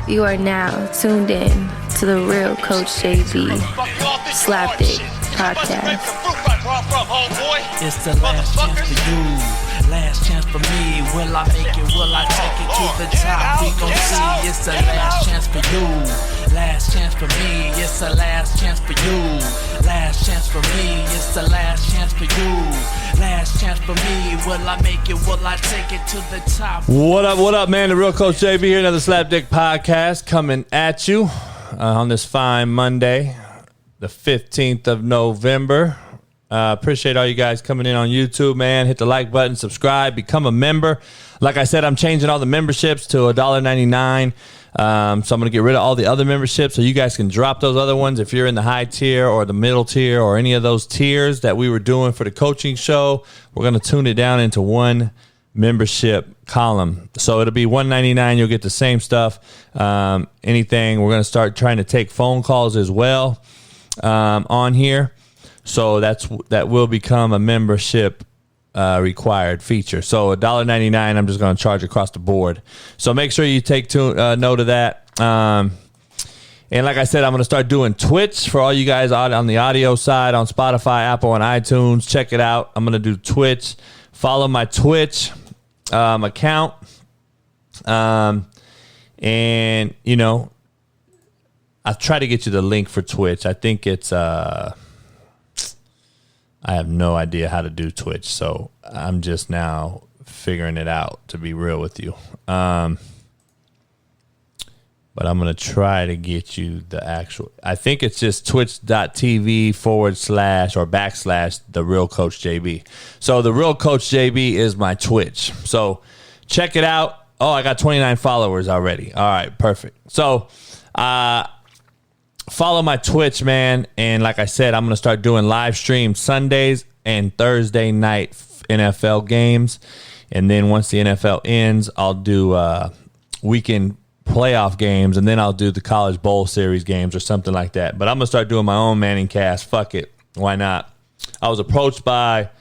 You are now tuned in to the Real Coach JB Slapdick Podcast. It's the last chance for you, last chance for me. Will I make it? Will I take it to the top? We gon' see. It's the last chance for you, last chance for me. It's the last chance for you, last chance for me. It's the last chance for you, last chance for me. Will I make it? Will I take it to the top? What up, man? The Real Coach JB here, another Slapdick Podcast coming at you on this fine Monday, the 15th of November. Appreciate all you guys coming in on YouTube, man. Hit the like button, subscribe, become a member. Like I said, I'm changing all the memberships to $1.99. So I'm going to get rid of all the other memberships so you guys can drop those other ones if you're in the high tier or the middle tier or any of those tiers that we were doing for the coaching show. We're going to tune it down into one membership column. So it'll be $1.99. You'll get the same stuff. Anything. We're going to start trying to take phone calls as well on here. So that will become a membership required feature. So $1.99, I'm just going to charge across the board. So make sure you take note of that. And like I said, I'm going to start doing Twitch for all you guys on the audio side, on Spotify, Apple, and iTunes. Check it out. I'm going to do Twitch. Follow my Twitch account. And, you know, I'll try to get you the link for Twitch. I think it's... I have no idea how to do Twitch, so I'm just now figuring it out, to be real with you. But I'm going to try to get you the actual... I think it's just twitch.tv/ or / The Real Coach JB. So The Real Coach JB is my Twitch. So check it out. Oh, I got 29 followers already. All right, perfect. So... follow my Twitch, man. And like I said, I'm going to start doing live streams Sundays and Thursday night NFL games. And then once the NFL ends, I'll do weekend playoff games. And then I'll do the College Bowl Series games or something like that. But I'm going to start doing my own Manning cast. Fuck it. Why not? I was approached by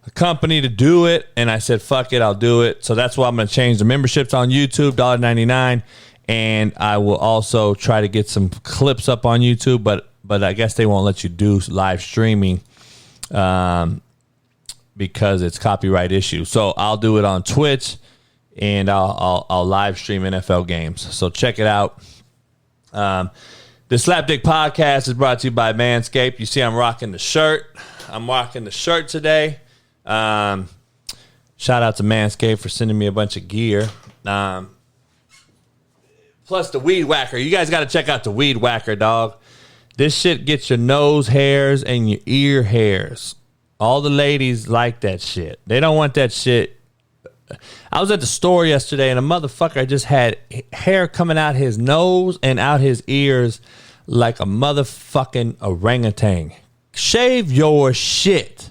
a company to do it. And I said, fuck it, I'll do it. So that's why I'm going to change the memberships on YouTube, $1.99. And I will also try to get some clips up on YouTube, but I guess they won't let you do live streaming because it's copyright issue. So I'll do it on Twitch, and I'll live stream NFL games. So check it out. The Slapdick Podcast is brought to you by Manscaped. You see I'm rocking the shirt. I'm rocking the shirt today. Shout out to Manscaped for sending me a bunch of gear. Plus the Weed Whacker. You guys got to check out the Weed Whacker, dog. This shit gets your nose hairs and your ear hairs. All the ladies like that shit. They don't want that shit. I was at the store yesterday and a motherfucker just had hair coming out his nose and out his ears like a motherfucking orangutan. Shave your shit.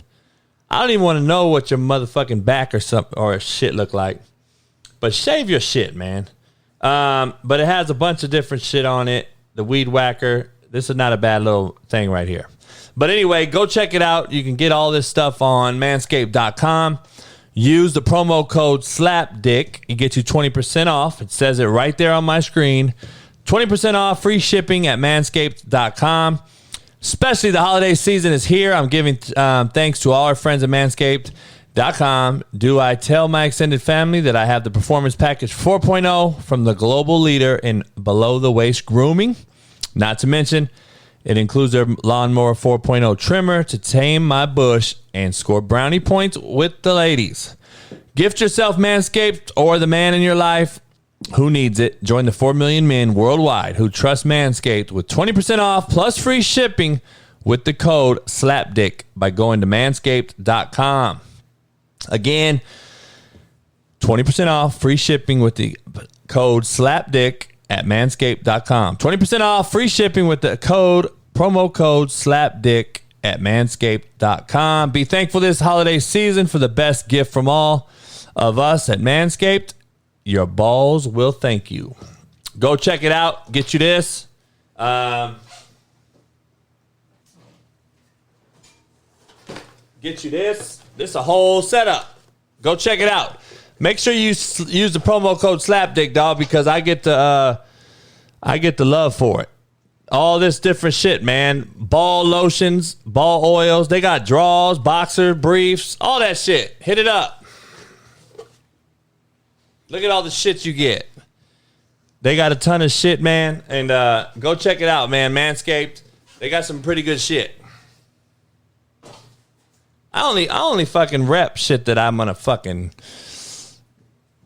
I don't even want to know what your motherfucking back or something or shit look like. But shave your shit, man. But it has a bunch of different shit on it. The Weed Whacker. This is not a bad little thing right here. But anyway, go check it out. You can get all this stuff on manscaped.com. Use the promo code SLAPDICK. It gets you 20% off. It says it right there on my screen. 20% off, free shipping at manscaped.com. Especially the holiday season is here. I'm giving thanks to all our friends at Manscaped.com. Do I tell my extended family that I have the Performance Package 4.0 from the global leader in below-the-waist grooming? Not to mention, it includes their Lawnmower 4.0 trimmer to tame my bush and score brownie points with the ladies. Gift yourself Manscaped or the man in your life who needs it. Join the 4 million men worldwide who trust Manscaped with 20% off plus free shipping with the code SLAPDICK by going to manscaped.com. Again, 20% off, free shipping with the code SLAPDICK at manscaped.com. 20% off, free shipping with the promo code SLAPDICK at manscaped.com. Be thankful this holiday season for the best gift from all of us at Manscaped. Your balls will thank you. Go check it out. Get you this. Get you this. This is a whole setup. Go check it out. Make sure you use the promo code SLAPDICK, dog, because I get to I get the love for it. All this different shit, man. Ball lotions, ball oils. They got draws, boxer briefs, all that shit. Hit it up. Look at all the shit you get. They got a ton of shit, man. And go check it out, man. Manscaped. They got some pretty good shit. I only fucking rep shit that I'm gonna fucking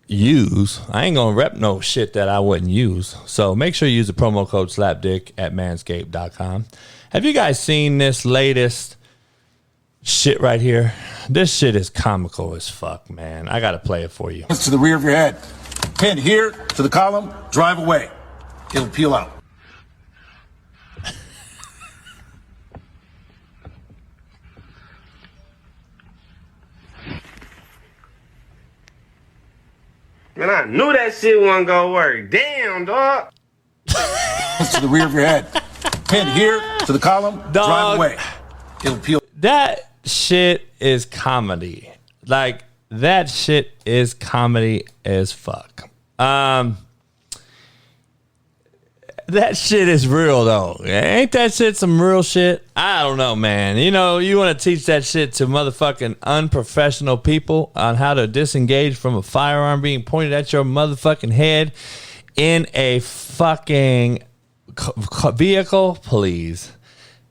use. I ain't gonna rep no shit that I wouldn't use. So make sure you use the promo code SLAPDICK at manscaped.com. Have you guys seen this latest shit right here? This shit is comical as fuck, man. I gotta play it for you. To the rear of your head. Pin here to the column, drive away. It'll peel out. Man, I knew that shit wasn't gonna work. Damn, dog. To the rear of your head. Pin here to the column, drive away. It'll peel. That shit is comedy. Like, that shit is comedy as fuck. That shit is real, though. Ain't that shit some real shit? I don't know, man. You know, you want to teach that shit to motherfucking unprofessional people on how to disengage from a firearm being pointed at your motherfucking head in a fucking vehicle? Please.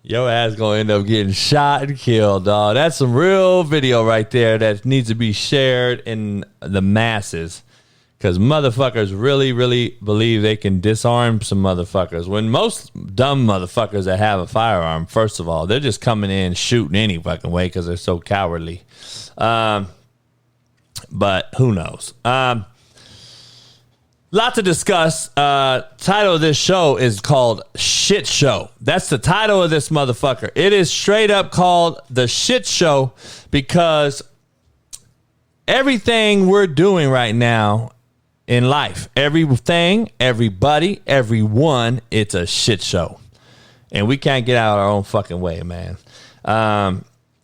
Your ass gonna end up getting shot and killed, dog. That's some real video right there that needs to be shared in the masses. Because motherfuckers really, really believe they can disarm some motherfuckers. When most dumb motherfuckers that have a firearm, first of all, they're just coming in shooting any fucking way because they're so cowardly. But who knows? Lot to discuss. Title of this show is called Shit Show. That's the title of this motherfucker. It is straight up called the Shit Show because everything we're doing right now in life, everything, everybody, everyone, it's a shit show. And we can't get out of our own fucking way, man.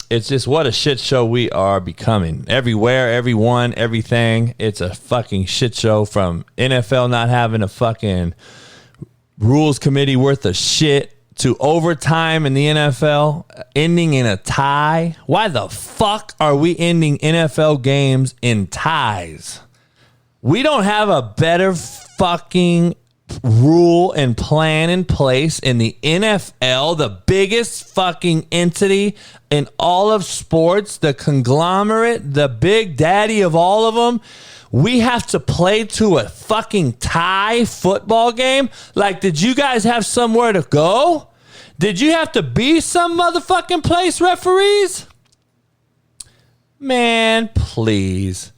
It's just what a shit show we are becoming. Everywhere, everyone, everything, it's a fucking shit show. From NFL not having a fucking rules committee worth of shit to overtime in the NFL ending in a tie. Why the fuck are we ending NFL games in ties? We don't have a better fucking rule and plan in place in the NFL, the biggest fucking entity in all of sports, the conglomerate, the big daddy of all of them. We have to play to a fucking tie football game? Like, did you guys have somewhere to go? Did you have to be some motherfucking place, referees? Man, please.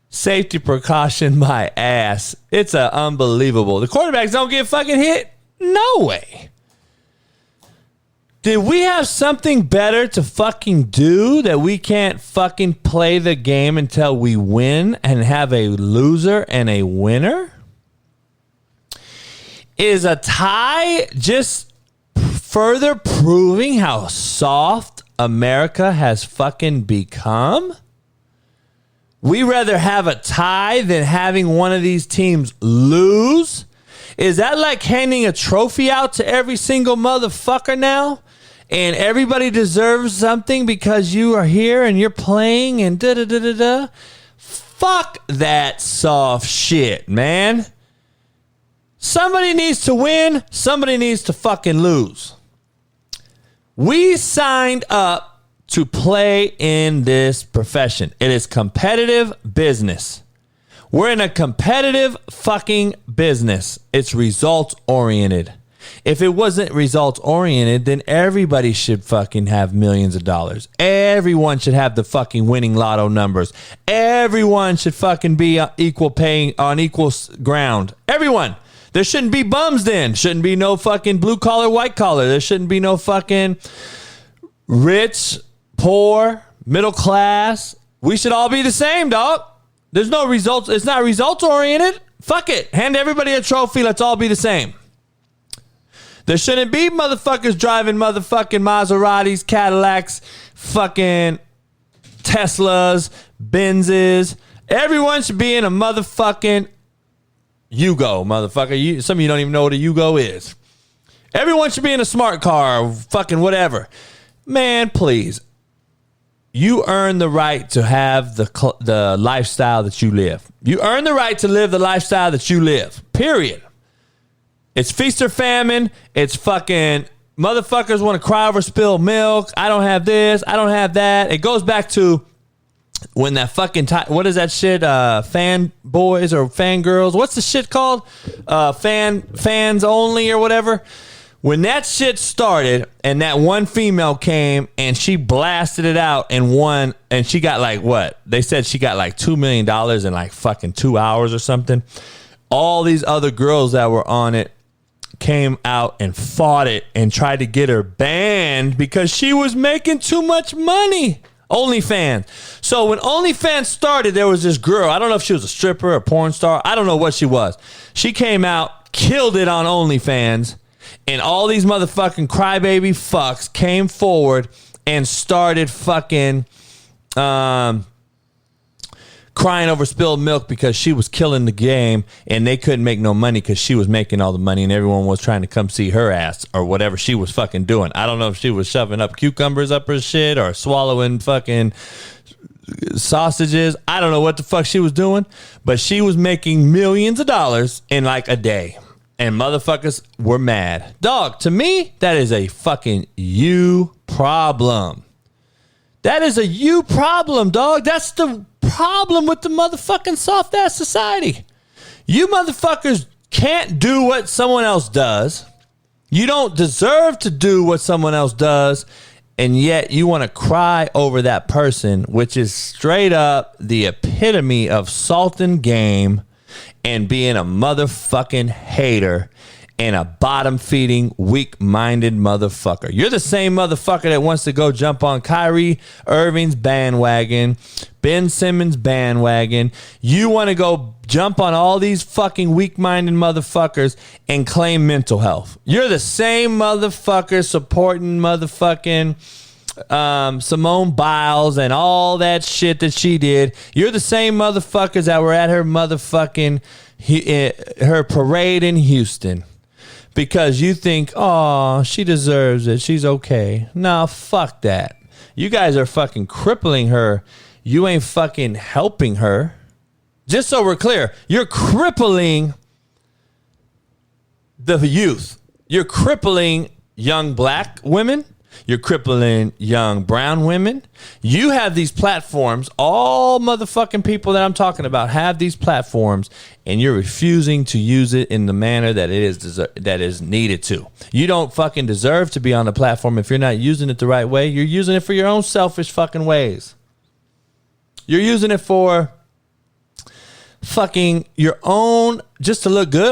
Safety precaution, my ass. It's unbelievable. The quarterbacks don't get fucking hit? No way. Did we have something better to fucking do that we can't fucking play the game until we win and have a loser and a winner? Is a tie just further proving how soft America has fucking become? We rather have a tie than having one of these teams lose? Is that like handing a trophy out to every single motherfucker now? And everybody deserves something because you are here and you're playing and da-da-da-da-da? Fuck that soft shit, man. Somebody needs to win. Somebody needs to fucking lose. We signed up to play in this profession. It is competitive business. We're in a competitive fucking business. It's results oriented. If it wasn't results oriented, then everybody should fucking have millions of dollars. Everyone should have the fucking winning lotto numbers. Everyone should fucking be equal paying on equal ground. Everyone. There shouldn't be bums then. Shouldn't be no fucking blue collar, white collar. There shouldn't be no fucking rich, poor, middle class. We should all be the same, dog. There's no results. It's not results oriented. Fuck it. Hand everybody a trophy. Let's all be the same. There shouldn't be motherfuckers driving motherfucking Maseratis, Cadillacs, fucking Teslas, Benzes. Everyone should be in a motherfucking Yugo, motherfucker. Some of you don't even know what a Yugo is. Everyone should be in a smart car or fucking whatever. Man, please. You earn the right to have the lifestyle that you live. You earn the right to live the lifestyle that you live. Period. It's feast or famine. It's fucking motherfuckers want to cry over spilled milk. I don't have this. I don't have that. It goes back to when that fucking what is that shit? Fan boys or fangirls? What's the shit called? Fans only or whatever. When that shit started and that one female came and she blasted it out and won, and she got like what? They said she got like $2 million in like fucking 2 hours or something. All these other girls that were on it came out and fought it and tried to get her banned because she was making too much money. OnlyFans. So when OnlyFans started, there was this girl. I don't know if she was a stripper or porn star. I don't know what she was. She came out, killed it on OnlyFans. And all these motherfucking crybaby fucks came forward and started fucking crying over spilled milk because she was killing the game and they couldn't make no money because she was making all the money and everyone was trying to come see her ass or whatever she was fucking doing. I don't know if she was shoving up cucumbers up her shit or swallowing fucking sausages. I don't know what the fuck she was doing, but she was making millions of dollars in like a day. And motherfuckers were mad. Dog, to me, that is a fucking you problem. That is a you problem, dog. That's the problem with the motherfucking soft-ass society. You motherfuckers can't do what someone else does. You don't deserve to do what someone else does. And yet you want to cry over that person, which is straight up the epitome of salt and game and being a motherfucking hater and a bottom-feeding, weak-minded motherfucker. You're the same motherfucker that wants to go jump on Kyrie Irving's bandwagon, Ben Simmons' bandwagon. You want to go jump on all these fucking weak-minded motherfuckers and claim mental health. You're the same motherfucker supporting motherfucking Simone Biles and all that shit that she did. You're the same motherfuckers that were at her motherfucking her parade in Houston because you think, oh, she deserves it, she's okay. Nah, fuck that. You guys are fucking crippling her. You ain't fucking helping her. Just so we're clear, you're crippling the youth. You're crippling young black women. You're crippling young brown women. You have these platforms. All motherfucking people that I'm talking about have these platforms, and you're refusing to use it in the manner that that is needed to. You don't fucking deserve to be on the platform if you're not using it the right way. You're using it for your own selfish fucking ways. You're using it for fucking your own, just to look good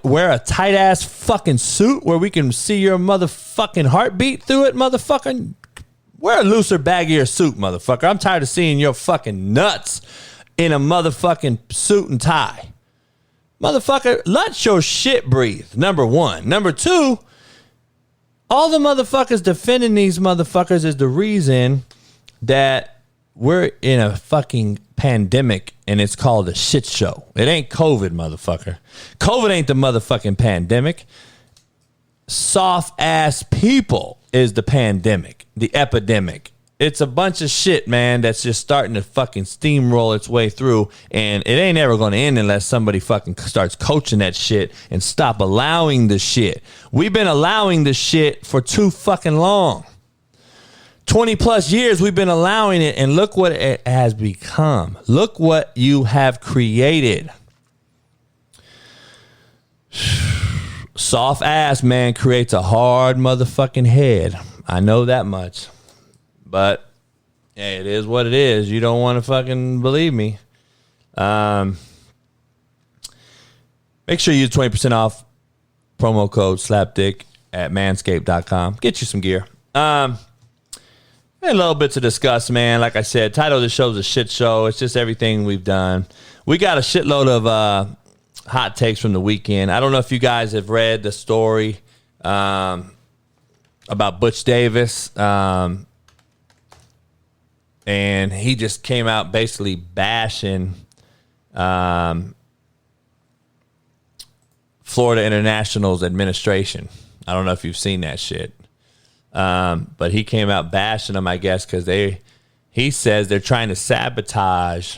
wear a tight ass fucking suit where we can see your motherfucking heartbeat through it, motherfucker. Wear a looser, baggier suit, motherfucker. I'm tired of seeing your fucking nuts in a motherfucking suit and tie. Motherfucker, let your shit breathe, number one. Number two, all the motherfuckers defending these motherfuckers is the reason that we're in a fucking pandemic and it's called a shit show. It ain't COVID, motherfucker. COVID ain't the motherfucking pandemic. Soft ass people is the pandemic, the epidemic. It's a bunch of shit, man, that's just starting to fucking steamroll its way through, and it ain't ever going to end unless somebody fucking starts coaching that shit and stop allowing the shit. We've been allowing the shit for too fucking long. 20 plus years we've been allowing it, and look what it has become. Look what you have created. Soft ass, man, creates a hard motherfucking head. I know that much. But hey, it is what it is. You don't want to fucking believe me. Make sure you use 20% off promo code slapdick at manscaped.com. Get you some gear. A little bit to discuss, man. Like I said, title of the show is a shit show. It's just everything we've done. We got a shitload of hot takes from the weekend. I don't know if you guys have read the story about Butch Davis. And he just came out basically bashing Florida International's administration. I don't know if you've seen that shit. But he came out bashing them, I guess, because he says they're trying to sabotage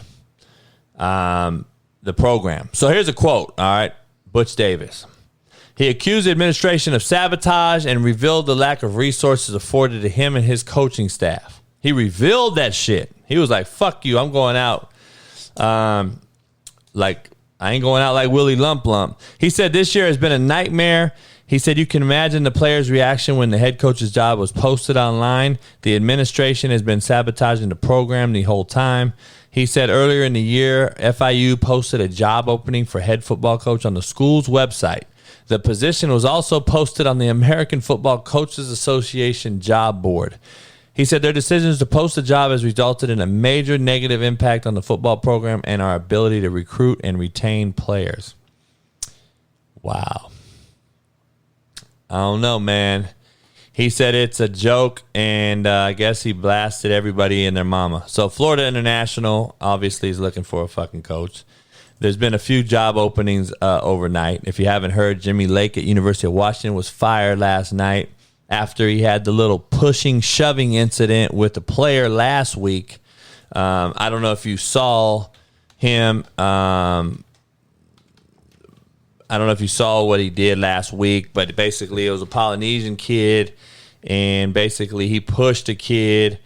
the program. So here's a quote, all right? Butch Davis. He accused the administration of sabotage and revealed the lack of resources afforded to him and his coaching staff. He revealed that shit. He was like, fuck you, I'm going out. Like, I ain't going out like Willie Lump Lump. He said this year has been a nightmare. He said you can imagine the players' reaction when the head coach's job was posted online. The administration has been sabotaging the program the whole time. He said earlier in the year, FIU posted a job opening for head football coach on the school's website. The position was also posted on the American Football Coaches Association job board. He said their decisions to post the job has resulted in a major negative impact on the football program and our ability to recruit and retain players. Wow. I don't know, man. He said it's a joke, and I guess he blasted everybody and their mama. So Florida International obviously is looking for a fucking coach. There's been a few job openings overnight. If you haven't heard, Jimmy Lake at University of Washington was fired last night after he had the little pushing, shoving incident with the player last week. I don't know if you saw him. I don't know if you saw what he did last week, but basically it was a Polynesian kid, and basically he pushed a kid.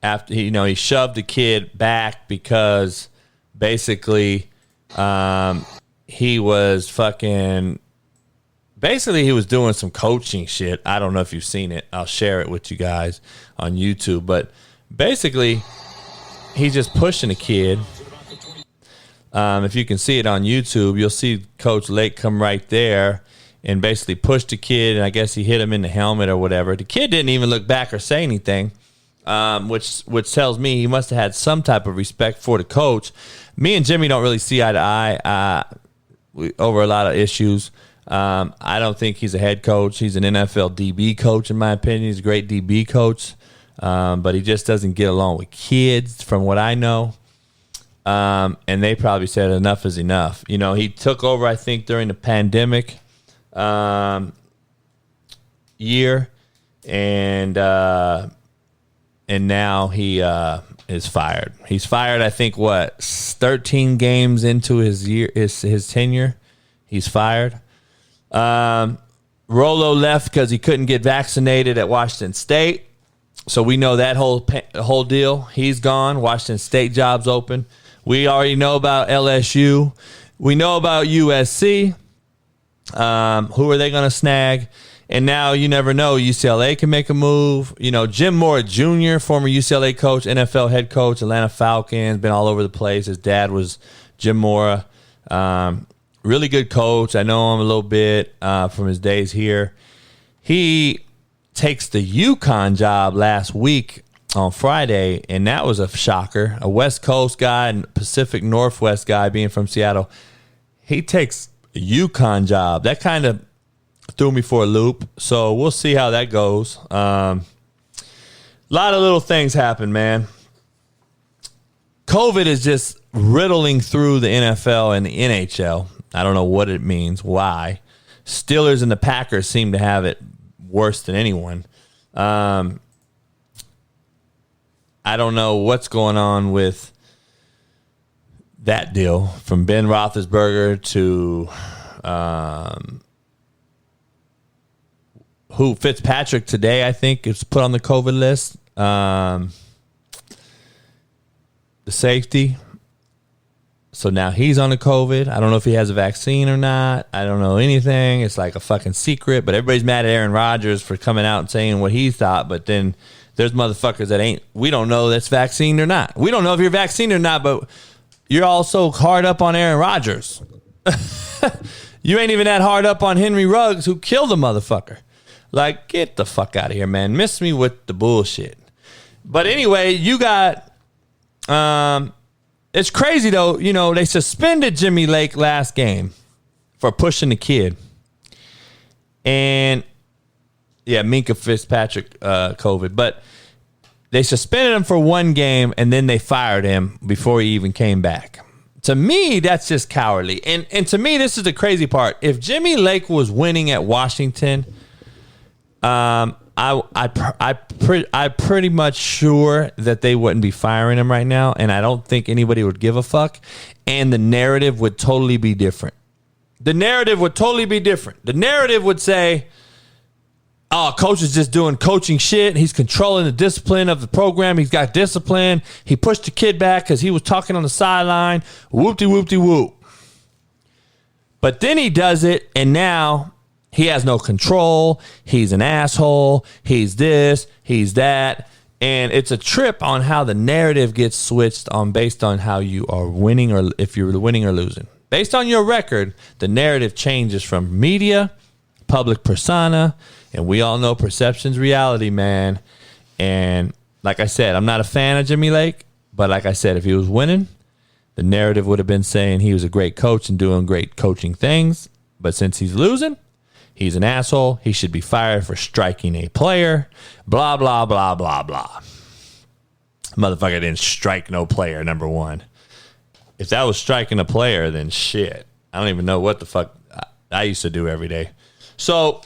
After he shoved the kid back because basically he was fucking. Basically, he was doing some coaching shit. I don't know if you've seen it. I'll share it with you guys on YouTube. But basically, he's just pushing a kid. If you can see it on YouTube, you'll see Coach Lake come right there and basically push the kid. And I guess he hit him in the helmet or whatever. The kid didn't even look back or say anything, which tells me he must have had some type of respect for the coach. Me and Jimmy don't really see eye to eye over a lot of issues. I don't think he's a head coach. He's an NFL DB coach, in my opinion. He's a great DB coach, but he just doesn't get along with kids, from what I know. And they probably said enough is enough. He took over, I think, during the pandemic year, and now he is fired. He's fired, I think, 13 games into his tenure. He's fired. Rollo left because he couldn't get vaccinated at Washington State. So we know that whole deal. He's gone. Washington State job's open. We already know about LSU. We know about USC. Who are they going to snag? And now you never know. UCLA can make a move. Jim Mora Jr., former UCLA coach, NFL head coach, Atlanta Falcons, been all over the place. His dad was Jim Mora. Really good coach. I know him a little bit from his days here. He takes the UConn job last week on Friday, and that was a shocker. A West Coast guy and Pacific Northwest guy, being from Seattle. He takes a UConn job. That kind of threw me for a loop. So we'll see how that goes. A lot of little things happen, man. COVID is just riddling through the NFL and the NHL. I don't know what it means, why. Steelers and the Packers seem to have it worse than anyone. I don't know what's going on with that deal, from Ben Roethlisberger to Fitzpatrick today, I think, is put on the COVID list. The safety. So now he's on the COVID. I don't know if he has a vaccine or not. I don't know anything. It's like a fucking secret. But everybody's mad at Aaron Rodgers for coming out and saying what he thought. But then there's motherfuckers that ain't. We don't know that's vaccinated or not. We don't know if you're vaccinated or not, but you're also hard up on Aaron Rodgers. You ain't even that hard up on Henry Ruggs, who killed the motherfucker. Like, get the fuck out of here, man. Miss me with the bullshit. But anyway, you got... It's crazy, though. They suspended Jimmy Lake last game for pushing the kid. And, yeah, Minkah Fitzpatrick COVID. But they suspended him for one game, and then they fired him before he even came back. To me, that's just cowardly. And to me, this is the crazy part. If Jimmy Lake was winning at Washington, I'm pretty much sure that they wouldn't be firing him right now, and I don't think anybody would give a fuck. And the narrative would totally be different. The narrative would say, oh, coach is just doing coaching shit. He's controlling the discipline of the program. He's got discipline. He pushed the kid back because he was talking on the sideline. Whoop-de-whoop-de-whoop. But then he does it, and now he has no control. He's an asshole. He's this. He's that. And it's a trip on how the narrative gets switched on based on how you are winning or if you're winning or losing. Based on your record, the narrative changes from media, public persona, and we all know perception's reality, man. And like I said, I'm not a fan of Jimmy Lake, but like I said, if he was winning, the narrative would have been saying he was a great coach and doing great coaching things. But since he's losing, he's an asshole. He should be fired for striking a player. Blah, blah, blah, blah, blah. Motherfucker didn't strike no player, number one. If that was striking a player, then shit. I don't even know what the fuck I used to do every day. So,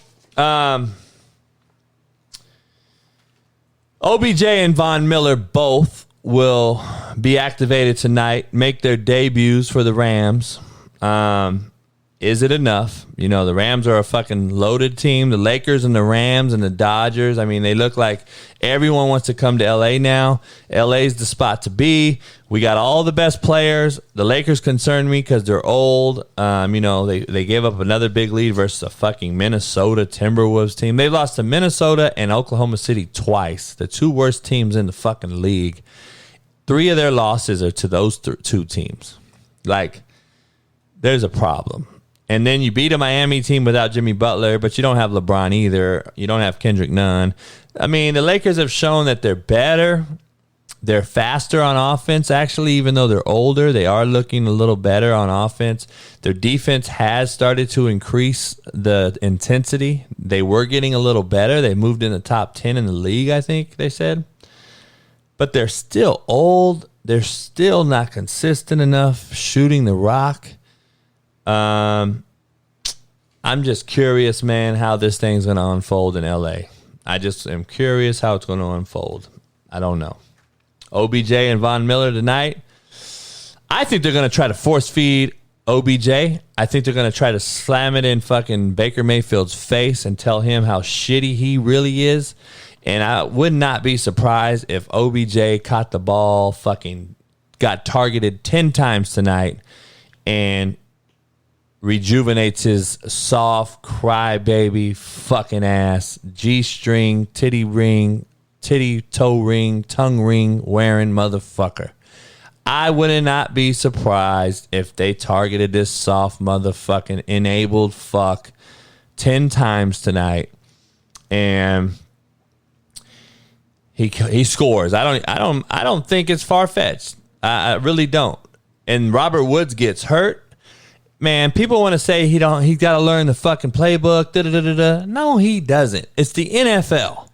OBJ and Von Miller both will be activated tonight, make their debuts for the Rams. Is it enough? You know, the Rams are a fucking loaded team. The Lakers and the Rams and the Dodgers. I mean, they look like everyone wants to come to L.A. now. L.A.'s the spot to be. We got all the best players. The Lakers concern me because they're old. You know, they gave up another big lead versus a fucking Minnesota Timberwolves team. They lost to Minnesota and Oklahoma City twice, the two worst teams in the fucking league. 3 of their losses are to those two teams. Like, there's a problem. And then you beat a Miami team without Jimmy Butler, but you don't have LeBron either. You don't have Kendrick Nunn. I mean, the Lakers have shown that they're better. They're faster on offense, actually, even though they're older. They are looking a little better on offense. Their defense has started to increase the intensity. They were getting a little better. They moved in the top 10 in the league, I think they said. But they're still old. They're still not consistent enough shooting the rock. I'm just curious, man, how this thing's going to unfold in LA. I just am curious how it's going to unfold. I don't know. OBJ and Von Miller tonight. I think they're going to try to force feed OBJ. I think they're going to try to slam it in fucking Baker Mayfield's face and tell him how shitty he really is. And I would not be surprised if OBJ caught the ball, fucking got targeted 10 times tonight, and rejuvenates his soft, crybaby, fucking ass, G-string, titty ring, titty toe ring, tongue ring wearing motherfucker. I would not be surprised if they targeted this soft motherfucking enabled fuck 10 times tonight, and he scores. I don't think it's far-fetched. I really don't. And Robert Woods gets hurt. Man, people want to say he got to learn the fucking playbook. Da-da-da-da-da. No, he doesn't. It's the NFL.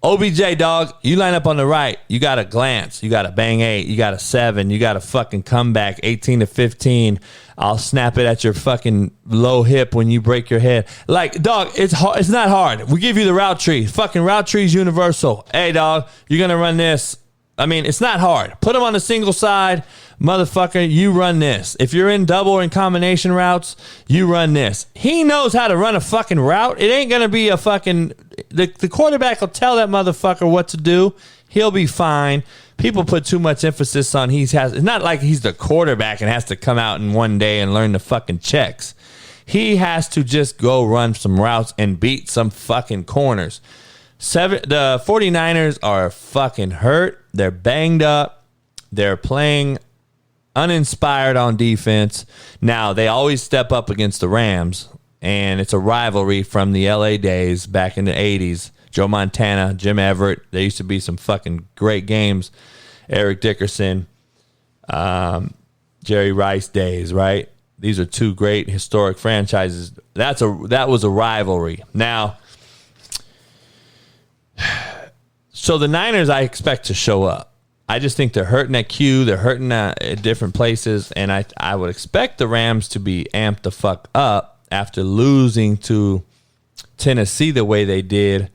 OBJ, dog, you line up on the right. You got to glance. You got to bang 8. You got to 7. You got to fucking come back 18 to 15. I'll snap it at your fucking low hip when you break your head. Like, dog, it's hard. It's not hard. We give you the route tree. Fucking route tree is universal. Hey, dog, you're going to run this. I mean, it's not hard. Put them on the single side. Motherfucker, you run this. If you're in double or in combination routes, you run this. He knows how to run a fucking route. It ain't going to be a fucking... The quarterback will tell that motherfucker what to do. He'll be fine. People put too much emphasis on it's not like he's the quarterback and has to come out in one day and learn the fucking checks. He has to just go run some routes and beat some fucking corners. The 49ers are fucking hurt. They're banged up. They're playing uninspired on defense. Now, they always step up against the Rams, and it's a rivalry from the LA days back in the 80s. Joe Montana, Jim Everett. There used to be some fucking great games. Eric Dickerson, Jerry Rice days, right? These are two great historic franchises. That was a rivalry. Now, so the Niners I expect to show up. I just think they're hurting at Q. They're hurting at different places. And I would expect the Rams to be amped the fuck up after losing to Tennessee the way they did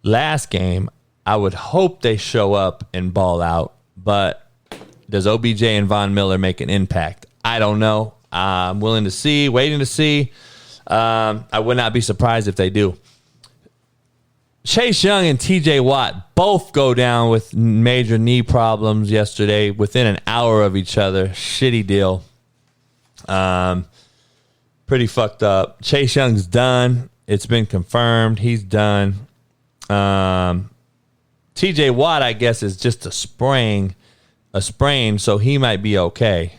last game. I would hope they show up and ball out. But does OBJ and Von Miller make an impact? I don't know. I'm waiting to see. I would not be surprised if they do. Chase Young and TJ Watt both go down with major knee problems yesterday within an hour of each other. Shitty deal. Pretty fucked up. Chase Young's done. It's been confirmed. He's done. TJ Watt, I guess, is just a sprain, so he might be okay.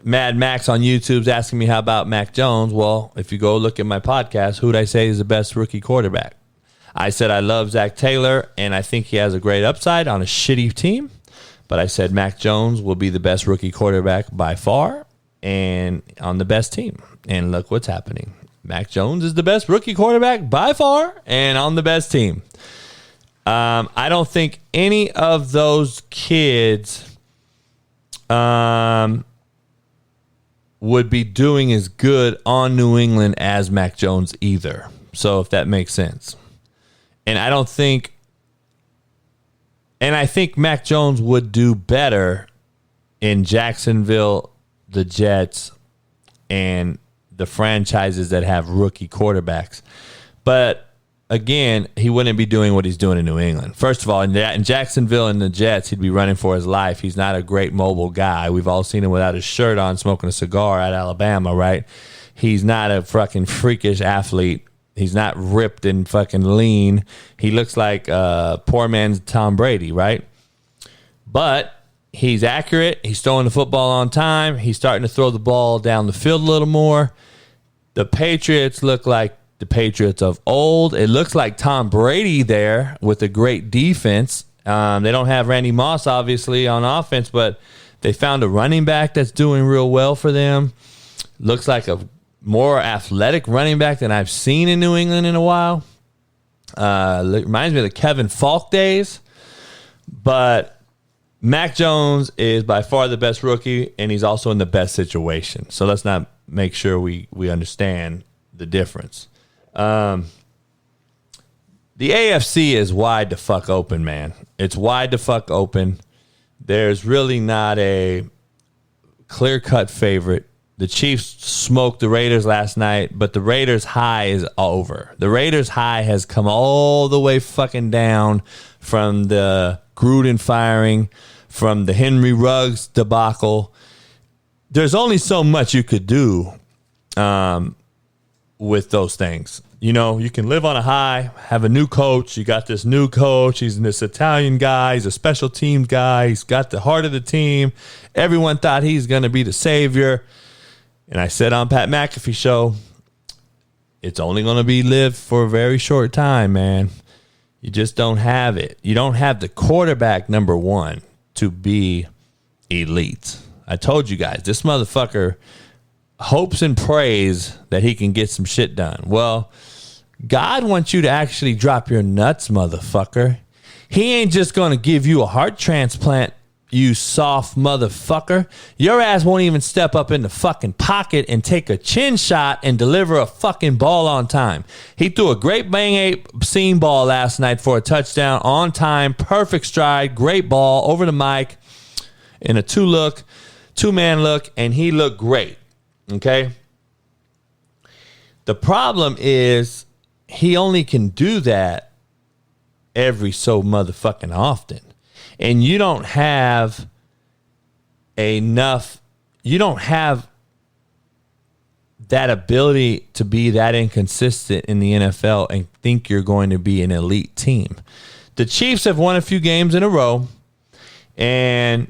Mad Max on YouTube's asking me how about Mac Jones. Well, if you go look at my podcast, who'd I say is the best rookie quarterback? I said I love Zach Taylor, and I think he has a great upside on a shitty team. But I said Mac Jones will be the best rookie quarterback by far and on the best team. And look what's happening. Mac Jones is the best rookie quarterback by far and on the best team. I don't think any of those kids would be doing as good on New England as Mac Jones either. So if that makes sense. And I think Mac Jones would do better in Jacksonville, the Jets, and the franchises that have rookie quarterbacks. But again, he wouldn't be doing what he's doing in New England. First of all, in Jacksonville and the Jets, he'd be running for his life. He's not a great mobile guy. We've all seen him without his shirt on, smoking a cigar at Alabama, right? He's not a fucking freakish athlete. He's not ripped and fucking lean. He looks like poor man's Tom Brady, right? But he's accurate. He's throwing the football on time. He's starting to throw the ball down the field a little more. The Patriots look like the Patriots of old. It looks like Tom Brady there with a great defense. They don't have Randy Moss, obviously, on offense, but they found a running back that's doing real well for them. Looks like a more athletic running back than I've seen in New England in a while. Reminds me of the Kevin Falk days. But Mac Jones is by far the best rookie, and he's also in the best situation. So let's not make sure we understand the difference. The AFC is wide the fuck open, man. It's wide the fuck open. There's really not a clear-cut favorite. The Chiefs smoked the Raiders last night, but the Raiders' high is over. The Raiders' high has come all the way fucking down from the Gruden firing, from the Henry Ruggs debacle. There's only so much you could do with those things. You know, you can live on a high, have a new coach. You got this new coach. He's this Italian guy. He's a special teams guy. He's got the heart of the team. Everyone thought he's going to be the savior. And I said on Pat McAfee show, it's only going to be lived for a very short time, man. You just don't have it. You don't have the quarterback, number one, to be elite. I told you guys, this motherfucker hopes and prays that he can get some shit done. Well, God wants you to actually drop your nuts, motherfucker. He ain't just going to give you a heart transplant, you soft motherfucker. Your ass won't even step up in the fucking pocket and take a chin shot and deliver a fucking ball on time. He threw a great bang ape seam ball last night for a touchdown on time, perfect stride, great ball over the mic in a two-man look, and he looked great. Okay? The problem is he only can do that every so motherfucking often. And you don't have that ability to be that inconsistent in the NFL and think you're going to be an elite team. The Chiefs have won a few games in a row, and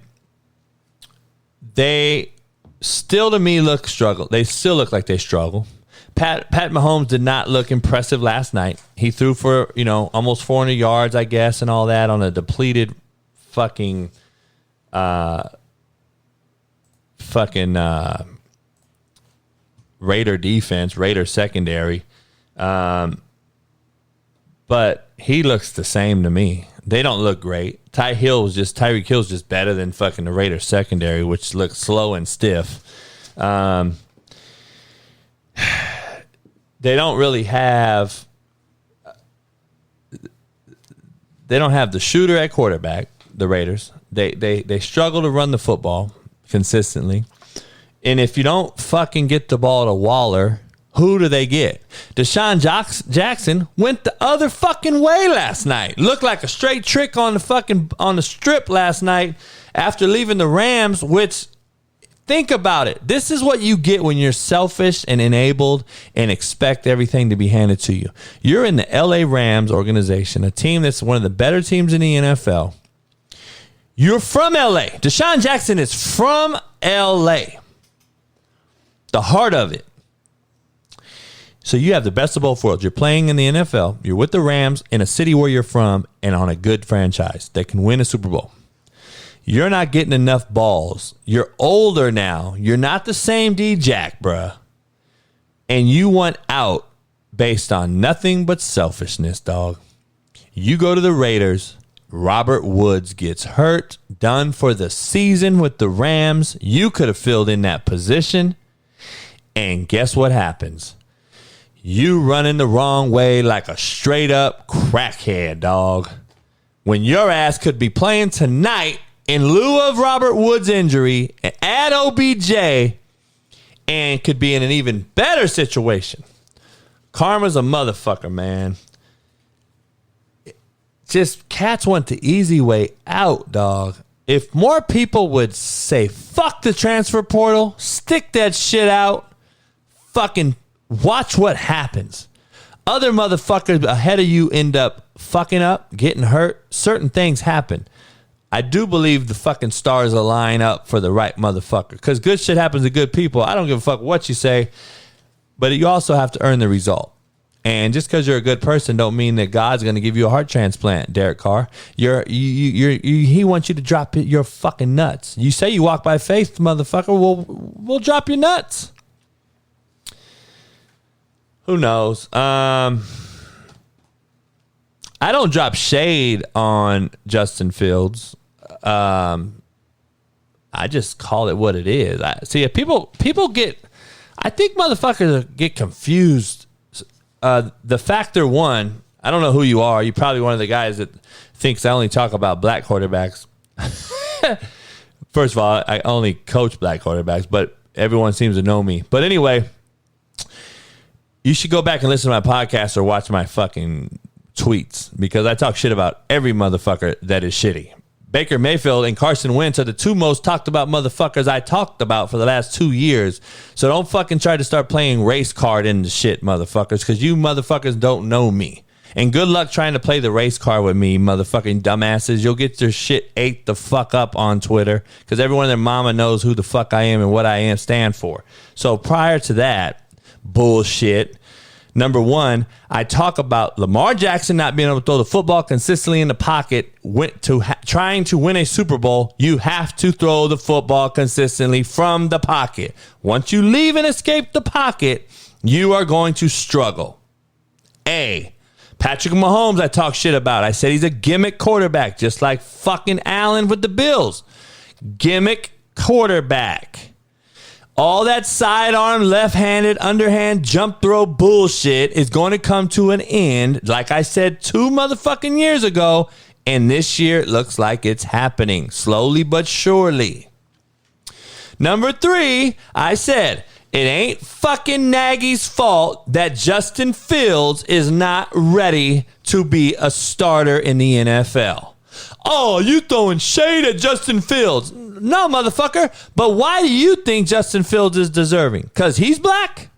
they still, to me, struggle. They still look like they struggle. Pat Mahomes did not look impressive last night. He threw for, almost 400 yards, I guess, and all that on a depleted fucking Raider defense, Raider secondary. But but he looks the same to me. They don't look great. Tyreek Hill's just better than fucking the Raiders secondary, which looks slow and stiff. They don't really have. They don't have the shooter at quarterback. The Raiders. They struggle to run the football consistently, and if you don't fucking get the ball to Waller, who do they get? Deshaun Jackson went the other fucking way last night. Looked like a straight trick on the strip last night after leaving the Rams, which, think about it. This is what you get when you're selfish and enabled and expect everything to be handed to you. You're in the LA Rams organization, a team that's one of the better teams in the NFL. You're from LA. Deshaun Jackson is from LA. The heart of it. So you have the best of both worlds. You're playing in the NFL. You're with the Rams in a city where you're from and on a good franchise that can win a Super Bowl. You're not getting enough balls. You're older now. You're not the same D-Jack, bruh. And you want out based on nothing but selfishness, dog. You go to the Raiders. Robert Woods gets hurt. Done for the season with the Rams. You could have filled in that position. And guess what happens? You running the wrong way like a straight up crackhead, dog. When your ass could be playing tonight in lieu of Robert Woods' injury at OBJ and could be in an even better situation. Karma's a motherfucker, man. Just cats want the easy way out, dog. If more people would say, fuck the transfer portal, stick that shit out, fucking watch what happens. Other motherfuckers ahead of you end up fucking up, getting hurt. Certain things happen. I do believe the fucking stars align up for the right motherfucker. Because good shit happens to good people. I don't give a fuck what you say. But you also have to earn the result. And just because you're a good person don't mean that God's going to give you a heart transplant, Derek Carr. He wants you to drop your fucking nuts. You say you walk by faith, motherfucker. We'll drop your nuts. Who knows? I don't drop shade on Justin Fields. I just call it what it is. People get, I think motherfuckers get confused. The factor one, I don't know who you are. You're probably one of the guys that thinks I only talk about black quarterbacks. First of all, I only coach black quarterbacks, but everyone seems to know me. But anyway, you should go back and listen to my podcast or watch my fucking tweets because I talk shit about every motherfucker that is shitty. Baker Mayfield and Carson Wentz are the two most talked about motherfuckers I talked about for the last 2 years. So don't fucking try to start playing race card into shit, motherfuckers, because you motherfuckers don't know me. And good luck trying to play the race card with me, motherfucking dumbasses. You'll get your shit ate the fuck up on Twitter because everyone and their mama knows who the fuck I am and what I am stand for. So prior to that bullshit, number one, I talk about Lamar Jackson not being able to throw the football consistently in the pocket. Trying to win a Super Bowl, you have to throw the football consistently from the pocket. Once you leave and escape the pocket, you are going to struggle. Patrick Mahomes, I talk shit about. I said he's a gimmick quarterback, just like fucking Allen with the Bills. Gimmick quarterback. All that sidearm, left-handed, underhand, jump throw bullshit is going to come to an end, like I said 2 motherfucking years ago, and this year it looks like it's happening, slowly but surely. Number 3, I said, it ain't fucking Nagy's fault that Justin Fields is not ready to be a starter in the NFL. Oh, you throwing shade at Justin Fields. No, motherfucker. But why do you think Justin Fields is deserving? Because he's black?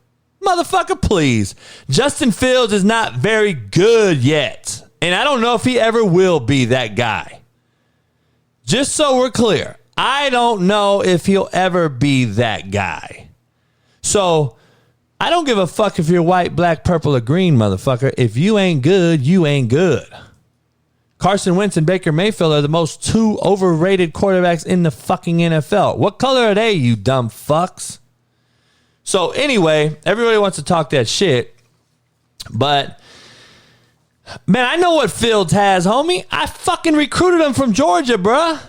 Motherfucker, please. Justin Fields is not very good yet. And I don't know if he ever will be that guy. Just so we're clear, I don't know if he'll ever be that guy. So I don't give a fuck if you're white, black, purple, or green, motherfucker. If you ain't good, you ain't good. Carson Wentz and Baker Mayfield are the most 2 overrated quarterbacks in the fucking NFL. What color are they, you dumb fucks? So anyway, everybody wants to talk that shit, but Man, I know what Fields has, homie. I fucking recruited him from Georgia, bruh.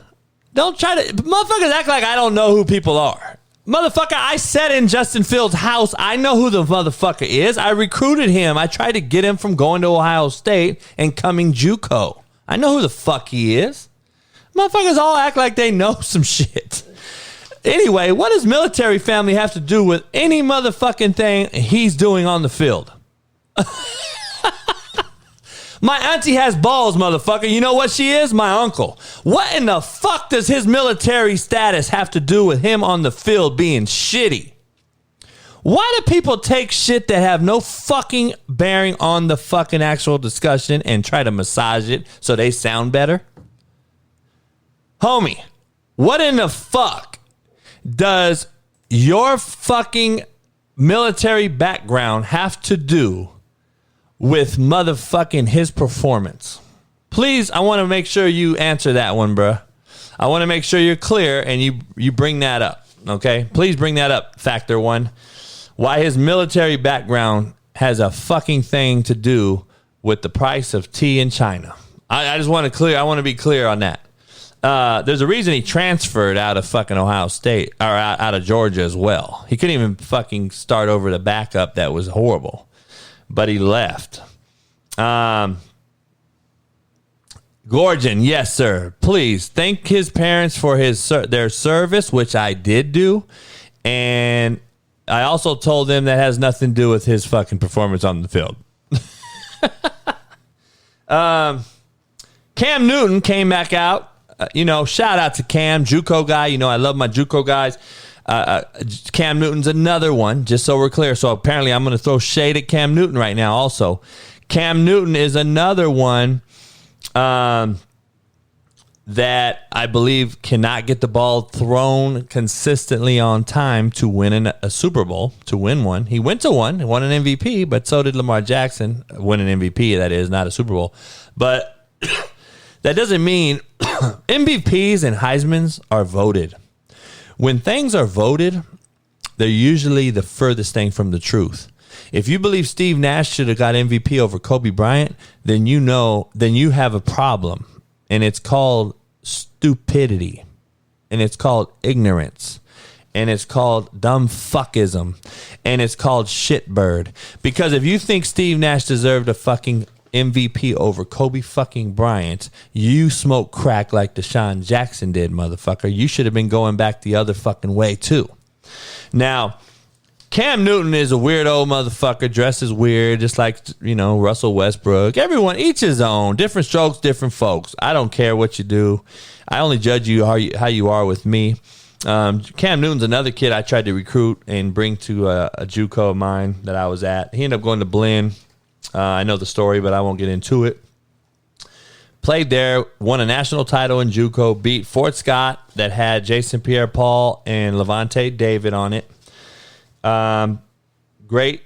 Don't try to... Motherfuckers act like I don't know who people are. Motherfucker, I sat in Justin Fields' house. I know who the motherfucker is. I recruited him. I tried to get him from going to Ohio State and coming JUCO. I know who the fuck he is. Motherfuckers all act like they know some shit. Anyway, what does military family have to do with any motherfucking thing he's doing on the field? My auntie has balls, motherfucker. You know what she is? My uncle. What in the fuck does his military status have to do with him on the field being shitty? Why do people take shit that have no fucking bearing on the fucking actual discussion and try to massage it so they sound better? Homie, what in the fuck does your fucking military background have to do with motherfucking his performance? Please, I want to make sure you answer that one, bruh. I want to make sure you're clear and you bring that up, okay? Please bring that up, Factor One. Why his military background has a fucking thing to do with the price of tea in China. I just want to be clear on that. There's a reason he transferred out of fucking Ohio State, or out of Georgia as well. He couldn't even fucking start over the backup that was horrible. But he left. Gorgon, yes, sir. Please thank his parents for their service, which I did do. And I also told them that has nothing to do with his fucking performance on the field. Cam Newton came back out. Shout out to Cam, JUCO guy. I love my JUCO guys. Cam Newton's another one, just so we're clear. So apparently I'm going to throw shade at Cam Newton right now also. Cam Newton is another one that I believe cannot get the ball thrown consistently on time to win a Super Bowl, to win one. He went to one, won an MVP, but so did Lamar Jackson, win an MVP, that is, not a Super Bowl. But that doesn't mean MVPs and Heismans are voted. When things are voted, they're usually the furthest thing from the truth. If you believe Steve Nash should have got MVP over Kobe Bryant, then you have a problem. And it's called stupidity. And it's called ignorance. And it's called dumb fuckism. And it's called shitbird. Because if you think Steve Nash deserved a fucking MVP over Kobe fucking Bryant, you smoke crack like Deshaun Jackson did, motherfucker. You should have been going back the other fucking way too. Now, Cam Newton is a weirdo motherfucker, dresses weird, just like, Russell Westbrook. Everyone, each his own. Different strokes, different folks. I don't care what you do. I only judge you how you are with me. Cam Newton's another kid I tried to recruit and bring to a JUCO of mine that I was at. He ended up going to Blinn. I know the story, but I won't get into it. Played there, won a national title in JUCO, beat Fort Scott that had Jason Pierre-Paul and Levante David on it. Great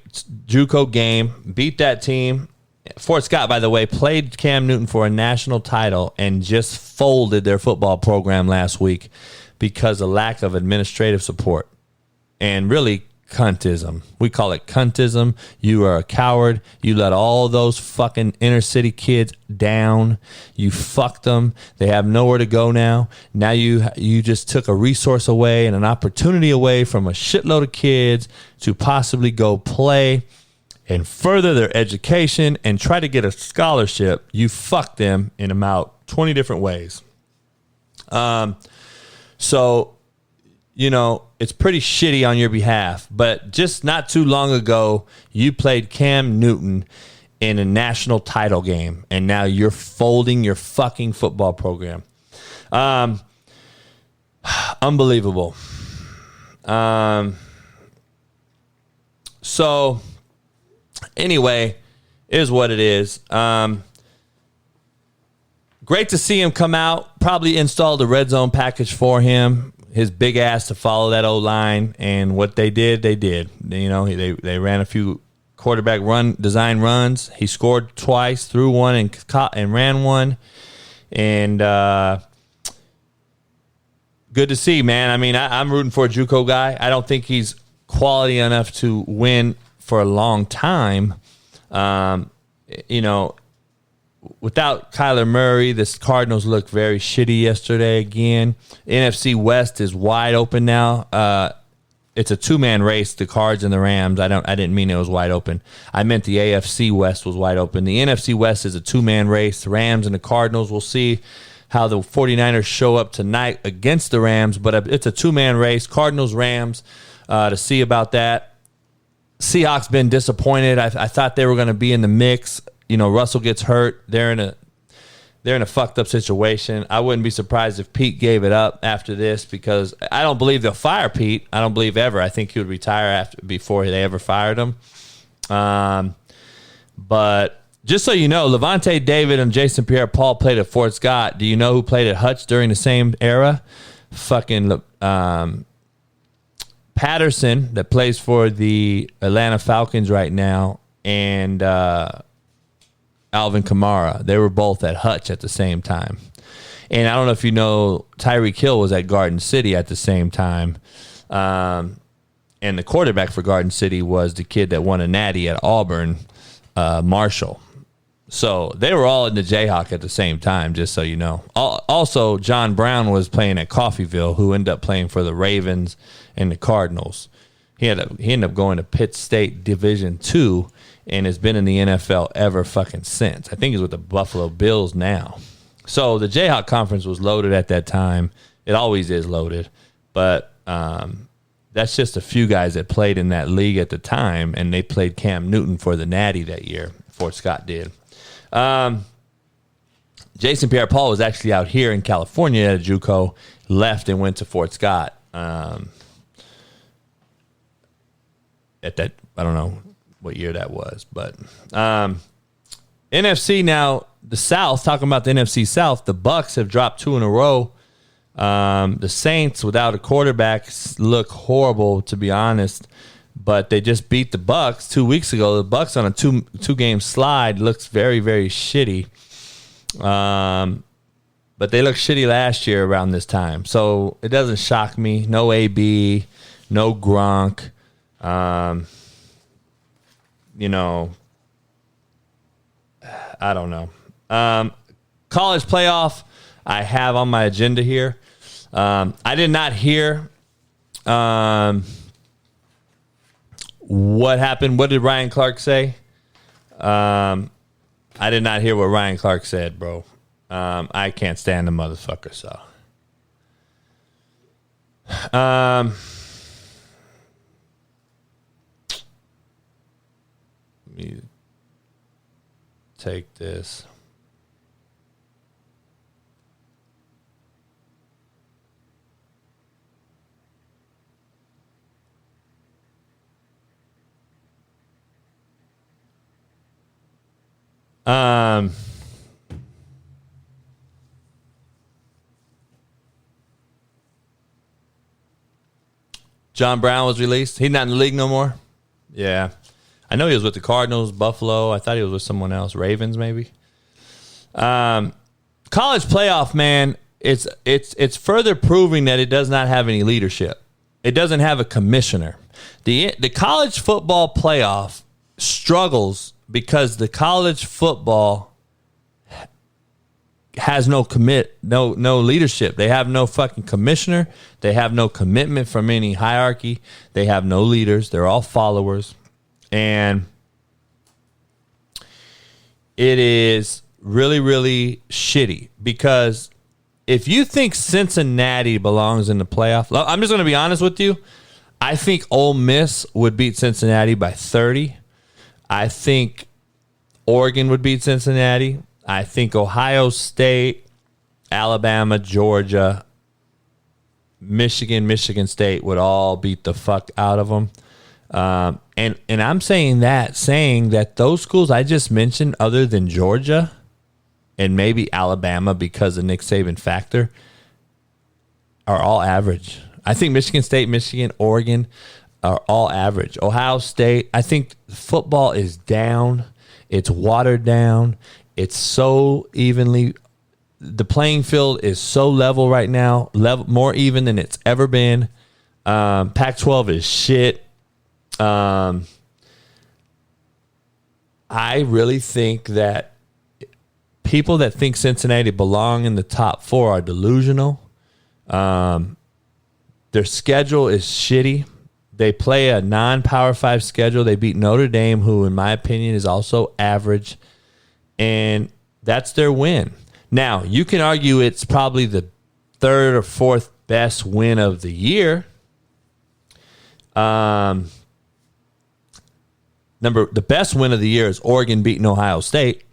JUCO game, beat that team. Fort Scott, by the way, played Cam Newton for a national title and just folded their football program last week because of lack of administrative support and really cuntism. We call it cuntism. You are a coward. You let all those fucking inner city kids down. You fucked them. They have nowhere to go now. Now you just took a resource away and an opportunity away from a shitload of kids to possibly go play and further their education and try to get a scholarship. You fucked them in about 20 different ways. So it's pretty shitty on your behalf, but just not too long ago, you played Cam Newton in a national title game, and now you're folding your fucking football program. Unbelievable. So, anyway, is what it is. Great to see him come out. Probably installed a red zone package for him. His big ass to follow that O-line, and what they did. They ran a few quarterback design runs. He scored twice, threw one, and ran one. And good to see, man. I mean, I'm rooting for a JUCO guy. I don't think he's quality enough to win for a long time. without Kyler Murray, the Cardinals looked very shitty yesterday again. NFC West is wide open now. It's a two-man race, the Cards and the Rams. I didn't mean it was wide open. I meant the AFC West was wide open. The NFC West is a two-man race. The Rams and the Cardinals. We'll see how the 49ers show up tonight against the Rams, but it's a two-man race. Cardinals, Rams, to see about that. Seahawks been disappointed. I thought they were going to be in the mix. Russell gets hurt. They're in a fucked up situation. I wouldn't be surprised if Pete gave it up after this, because I don't believe they'll fire Pete. I don't believe ever. I think he would retire before they ever fired him. But just so you know, Levante David and Jason Pierre-Paul played at Fort Scott. Do you know who played at Hutch during the same era? Fucking Patterson, that plays for the Atlanta Falcons right now, and Alvin Kamara. They were both at Hutch at the same time. And I don't know if you know, Tyreek Hill was at Garden City at the same time. And the quarterback for Garden City was the kid that won a natty at Auburn, Marshall. So they were all in the Jayhawk at the same time, just so you know. Also, John Brown was playing at Coffeyville, who ended up playing for the Ravens and the Cardinals. He ended up going to Pitt State Division II and has been in the NFL ever fucking since. I think he's with the Buffalo Bills now. So the Jayhawk Conference was loaded at that time. It always is loaded. But that's just a few guys that played in that league at the time, and they played Cam Newton for the Natty that year. Fort Scott did. Jason Pierre-Paul was actually out here in California at a JUCO, left and went to Fort Scott. At that, I don't know what year that was, but NFC now, the South, talking about the NFC South, the Bucs have dropped 2 in a row. The Saints, without a quarterback, look horrible, to be honest, but they just beat the Bucs 2 weeks ago. The Bucs on a two-game slide looks very, very shitty. But they looked shitty last year around this time, so it doesn't shock me. No AB, no Gronk. I don't know. College playoff I have on my agenda here. I did not hear what happened. What did Ryan Clark say? I did not hear what Ryan Clark said, bro. I can't stand the motherfucker, so. Let me take this. John Brown was released. He's not in the league no more. Yeah. I know he was with the Cardinals, Buffalo. I thought he was with someone else. Ravens, maybe. College playoff, man, it's further proving that it does not have any leadership. It doesn't have a commissioner. The college football playoff struggles because the college football has no leadership. They have no fucking commissioner. They have no commitment from any hierarchy. They have no leaders. They're all followers. And it is really, really shitty because if you think Cincinnati belongs in the playoff, I'm just going to be honest with you. I think Ole Miss would beat Cincinnati by 30. I think Oregon would beat Cincinnati. I think Ohio State, Alabama, Georgia, Michigan State would all beat the fuck out of them. And I'm saying that those schools I just mentioned, other than Georgia and maybe Alabama because of Nick Saban factor, are all average. I think Michigan State, Michigan, Oregon are all average. Ohio State, I think football is down. It's watered down. It's so evenly. The playing field is so level right now, more even than it's ever been. Pac-12 is shit. I really think that people that think Cincinnati belong in the top 4 are delusional. Their schedule is shitty. They play a non-Power 5 schedule. They beat Notre Dame, who, in my opinion, is also average. And that's their win. Now, you can argue it's probably the 3rd or 4th best win of the year. The best win of the year is Oregon beating Ohio State,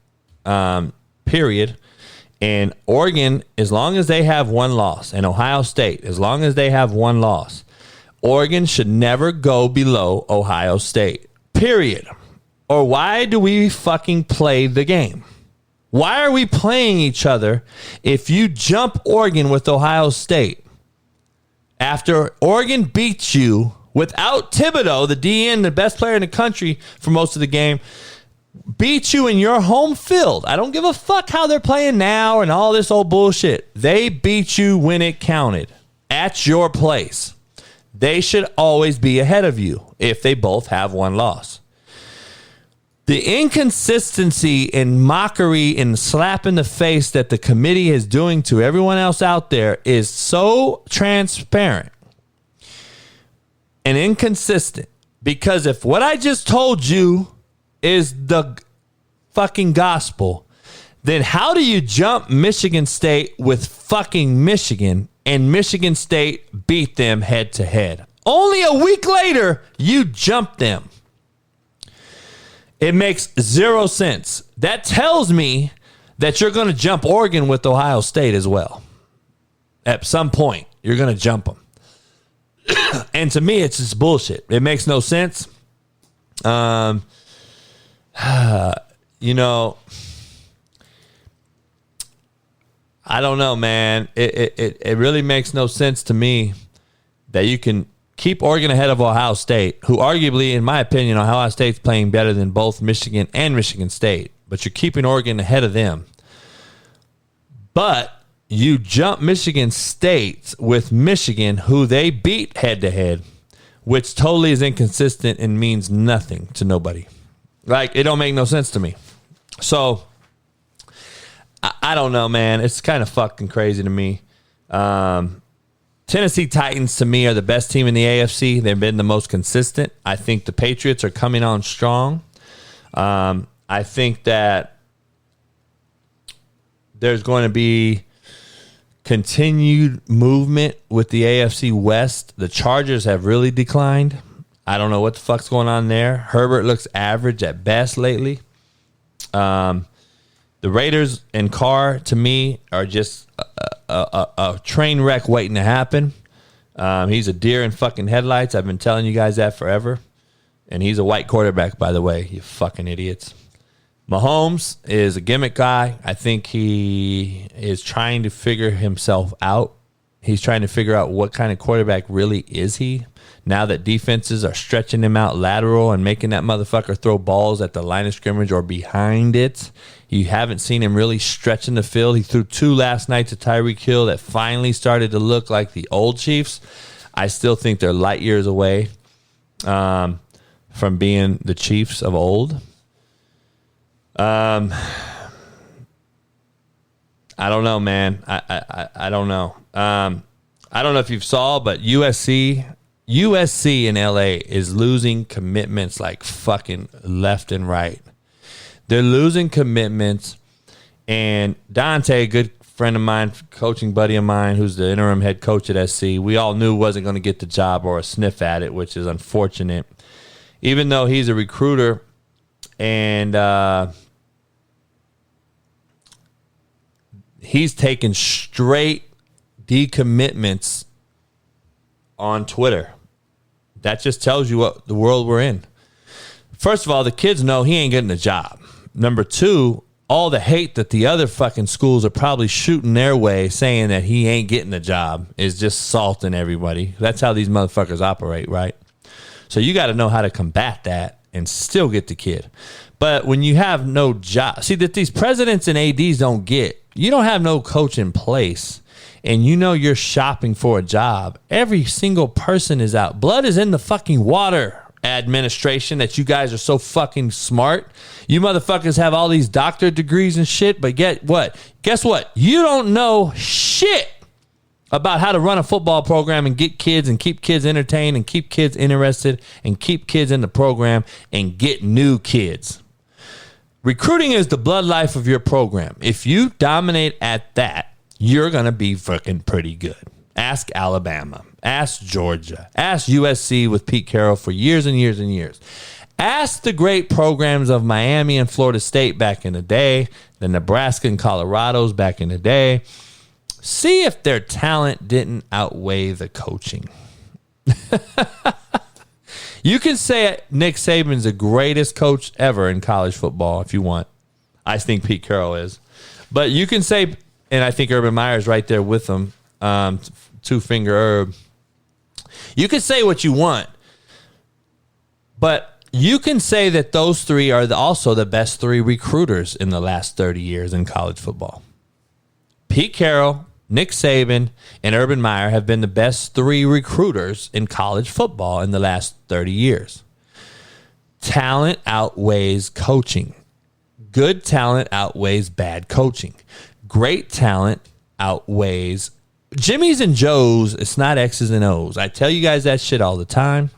period. And Oregon, as long as they have one loss, and Ohio State, as long as they have one loss, Oregon should never go below Ohio State, period. Or why do we fucking play the game? Why are we playing each other if you jump Oregon with Ohio State? After Oregon beats you without Thibodeau, the DN, the best player in the country for most of the game, beat you in your home field. I don't give a fuck how they're playing now and all this old bullshit. They beat you when it counted at your place. They should always be ahead of you if they both have one loss. The inconsistency and mockery and slap in the face that the committee is doing to everyone else out there is so transparent and inconsistent, because if what I just told you is the fucking gospel, then how do you jump Michigan State with fucking Michigan and Michigan State beat them head to head? Only a week later, you jump them. It makes zero sense. That tells me that you're going to jump Oregon with Ohio State as well. At some point, you're going to jump them. And to me, it's just bullshit. It makes no sense. You know, I don't know, man. It really makes no sense to me that you can keep Oregon ahead of Ohio State, who arguably, in my opinion, Ohio State's playing better than both Michigan and Michigan State, but you're keeping Oregon ahead of them. But you jump Michigan State with Michigan, who they beat head-to-head, which totally is inconsistent and means nothing to nobody. Like, it don't make no sense to me. So, I don't know, man. It's kind of fucking crazy to me. Tennessee Titans, to me, are the best team in the AFC. They've been the most consistent. I think the Patriots are coming on strong. I think that there's going to be continued movement with the AFC West. The Chargers have really declined. I don't know what the fuck's going on there. Herbert looks average at best lately. The Raiders and Carr, to me, are just a train wreck waiting to happen. He's a deer in fucking headlights. I've been telling you guys that forever. And he's a white quarterback, by the way, you fucking idiots. Mahomes is a gimmick guy. I think he is trying to figure himself out. He's trying to figure out what kind of quarterback really is he. Now that defenses are stretching him out lateral and making that motherfucker throw balls at the line of scrimmage or behind it, you haven't seen him really stretching the field. He threw 2 last night to Tyreek Hill that finally started to look like the old Chiefs. I still think they're light years away from being the Chiefs of old. I don't know, man. I don't know. I don't know if you saw, but USC in LA is losing commitments like fucking left and right. They're losing commitments. And Dante, a good friend of mine, coaching buddy of mine, who's the interim head coach at SC, we all knew wasn't going to get the job or a sniff at it, which is unfortunate. Even though he's a recruiter and he's taking straight decommitments on Twitter. That just tells you what the world we're in. First of all, the kids know he ain't getting a job. Number 2, all the hate that the other fucking schools are probably shooting their way saying that he ain't getting a job is just salting everybody. That's how these motherfuckers operate, right? So you got to know how to combat that and still get the kid. But when you have no job, see that these presidents and ADs don't get, you don't have no coach in place and you know you're shopping for a job. Every single person is out. Blood is in the fucking water. administration that you guys are so fucking smart. You motherfuckers have all these doctorate degrees and shit, but guess what? You don't know shit about how to run a football program and get kids and keep kids entertained and keep kids interested and keep kids in the program and get new kids. Recruiting is the blood life of your program. If you dominate at that, you're going to be fucking pretty good. Ask Alabama. Ask Georgia. Ask USC with Pete Carroll for years and years and years. Ask the great programs of Miami and Florida State back in the day, the Nebraska and Colorado's back in the day. See if their talent didn't outweigh the coaching. You can say Nick Saban's the greatest coach ever in college football if you want. I think Pete Carroll is. But you can say, and I think Urban Meyer's right there with him, two-finger Herb. You can say what you want, but you can say that those three are also the best three recruiters in the last 30 years in college football. Pete Carroll, Nick Saban, and Urban Meyer have been the best three recruiters in college football in the last 30 years. Talent outweighs coaching. Good talent outweighs bad coaching. Great talent outweighs Jimmy's and Joe's. It's not X's and O's. I tell you guys that shit all the time.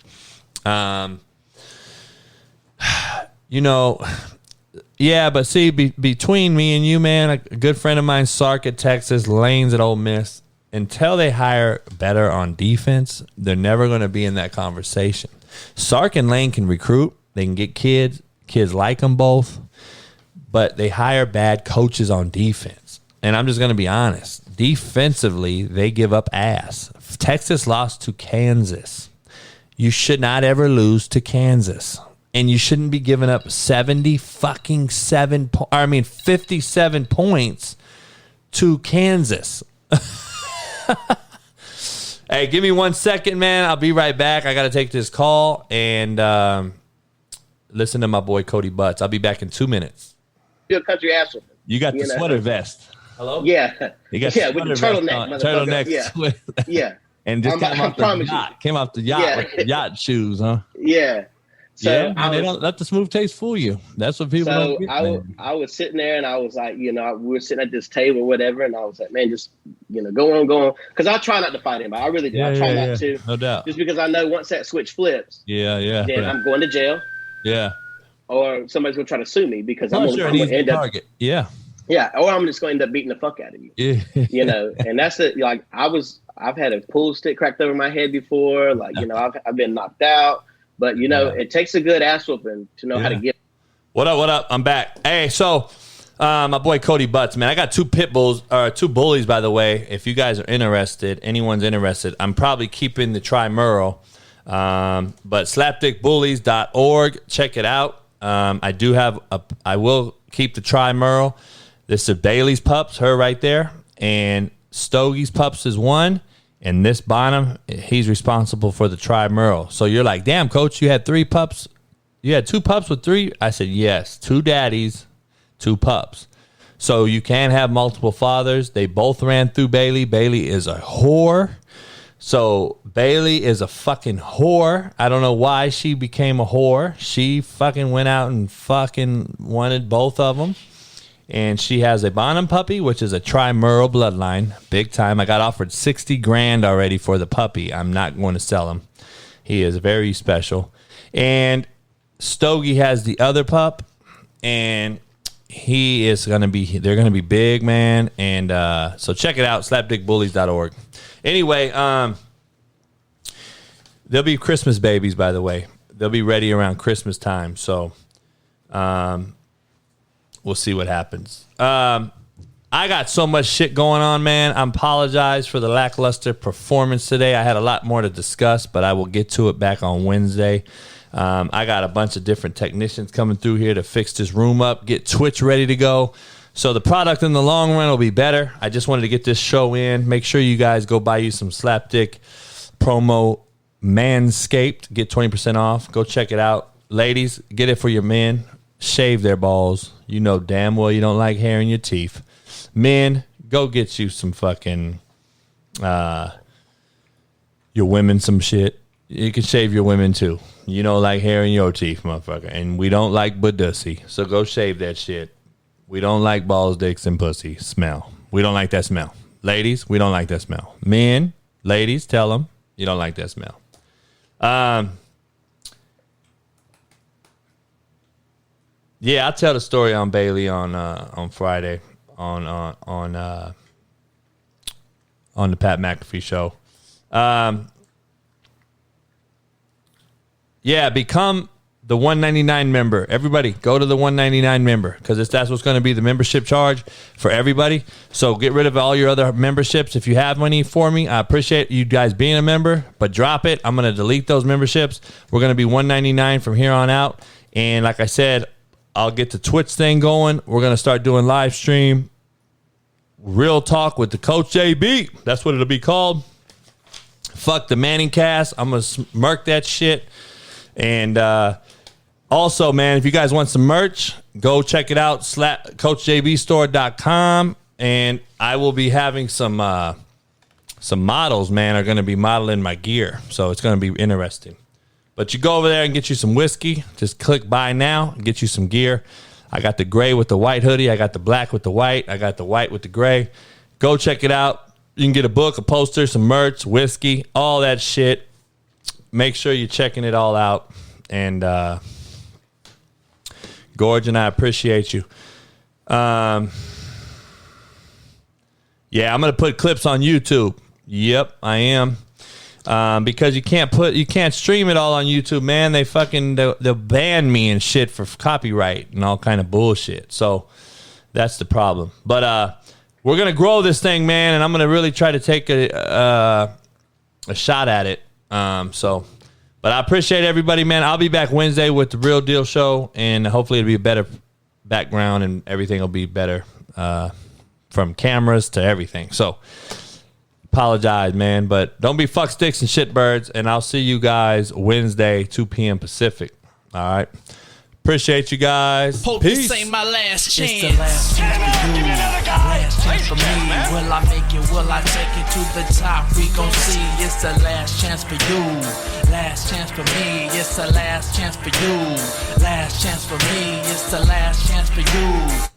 Yeah, but see, between me and you, man, a good friend of mine, Sark at Texas, Lanes at Ole Miss, until they hire better on defense, they're never going to be in that conversation. Sark and Lane can recruit. They can get kids. Kids like them both. But they hire bad coaches on defense. And I'm just going to be honest. Defensively, they give up ass. Texas lost to Kansas. You should not ever lose to Kansas. And you shouldn't be giving up 57 points to Kansas. Hey, give me 1 second, man. I'll be right back. I got to take this call and listen to my boy Cody Butts. I'll be back in 2 minutes. You're a country asshole. You got the sweater vest. Hello? Yeah. You got with the turtleneck. Turtleneck. Yeah. Yeah. And just came off the yacht with the yacht shoes, huh? Yeah. So yeah, man, they don't let the smooth taste fool you. That's what people don't get. I was sitting there and I was like, we were sitting at this table or whatever, and I was like, man, just go on. Because I try not to fight him, but I really do. I try not to. No doubt. Just because I know once that switch flips, then I'm going to jail. Yeah. Or somebody's gonna try to sue me because I'm gonna end up target. Yeah. Yeah. Or I'm just gonna end up beating the fuck out of you. Yeah. And that's it. Like I've had a pool stick cracked over my head before. Like, I've been knocked out. But, it takes a good ass whooping to know how to get. What up? I'm back. Hey, so my boy Cody Butts, man, I got two bullies, by the way. If you guys are interested, anyone's interested, I'm probably keeping the Tri-Merle. But slapdickbullies.org, check it out. I will keep the Tri-Merle. This is Bailey's pups, her right there. And Stogie's pups is one. And this Bonham, he's responsible for the Tri-Merle. So you're like, damn, Coach, you had 3 pups. You had 2 pups with 3? I said, yes, 2 daddies, 2 pups. So you can have multiple fathers. They both ran through Bailey. Bailey is a whore. So Bailey is a fucking whore. I don't know why she became a whore. She fucking went out and fucking wanted both of them. And she has a Bonham puppy, which is a Tri-Merle bloodline. Big time. I got offered $60,000 already for the puppy. I'm not going to sell him. He is very special. And Stogie has the other pup. And they're going to be big, man. And so check it out, slapdickbullies.org. Anyway, they'll be Christmas babies, by the way. They'll be ready around Christmas time. So, we'll see what happens. I got so much shit going on, man. I apologize for the lackluster performance today. I had a lot more to discuss, but I will get to it back on Wednesday. I got a bunch of different technicians coming through here to fix this room up, get Twitch ready to go. So the product in the long run will be better. I just wanted to get this show in. Make sure you guys go buy you some Slapdick promo Manscaped. Get 20% off. Go check it out. Ladies, get it for your men. Shave their balls. You know damn well you don't like hair in your teeth. Men, go get you some fucking your women some shit. You can shave your women too. You don't like hair in your teeth, motherfucker. And we don't like budussy. So go shave that shit. We don't like balls, dicks, and pussy smell. We don't like that smell. Ladies, we don't like that smell. Men, ladies, tell them you don't like that smell. Yeah, I'll tell the story on Bailey on Friday on the Pat McAfee show. Yeah, become the $199 member. Everybody, go to the $199 member because that's what's going to be the membership charge for everybody. So get rid of all your other memberships. If you have money for me, I appreciate you guys being a member, but drop it. I'm going to delete those memberships. We're going to be $199 from here on out. And like I said, I'll get the Twitch thing going. We're going to start doing live stream. Real talk with the Coach JB. That's what it'll be called. Fuck the Manning cast. I'm going to smirk that shit. And also, man, if you guys want some merch, go check it out. CoachJBStore.com. And I will be having some models, man, are going to be modeling my gear. So it's going to be interesting. But you go over there and get you some whiskey. Just click buy now and get you some gear. I got the gray with the white hoodie. I got the black with the white. I got the white with the gray. Go check it out. You can get a book, a poster, some merch, whiskey, all that shit. Make sure you're checking it all out. And Gorge and I appreciate you. Yeah, I'm going to put clips on YouTube. Yep, I am. Because you can't stream it all on YouTube, man. They'll ban me and shit for copyright and all kind of bullshit. So that's the problem. But we're gonna grow this thing, man, and I'm gonna really try to take a shot at it. But I appreciate everybody, man. I'll be back Wednesday with the Real Deal show, and hopefully it'll be a better background and everything will be better from cameras to everything. So. Apologize, man, but don't be fuck sticks and shitbirds, and I'll see you guys Wednesday, 2 p.m. Pacific. All right. Appreciate you guys. Hope Peace. this ain't my last chance. It's the last chance for you. Last chance for me. Will I make it? Will I take it to the top? We gon' see. It's the last chance for you. Last chance for me. It's the last chance for you. Last chance for me. It's the last chance for you.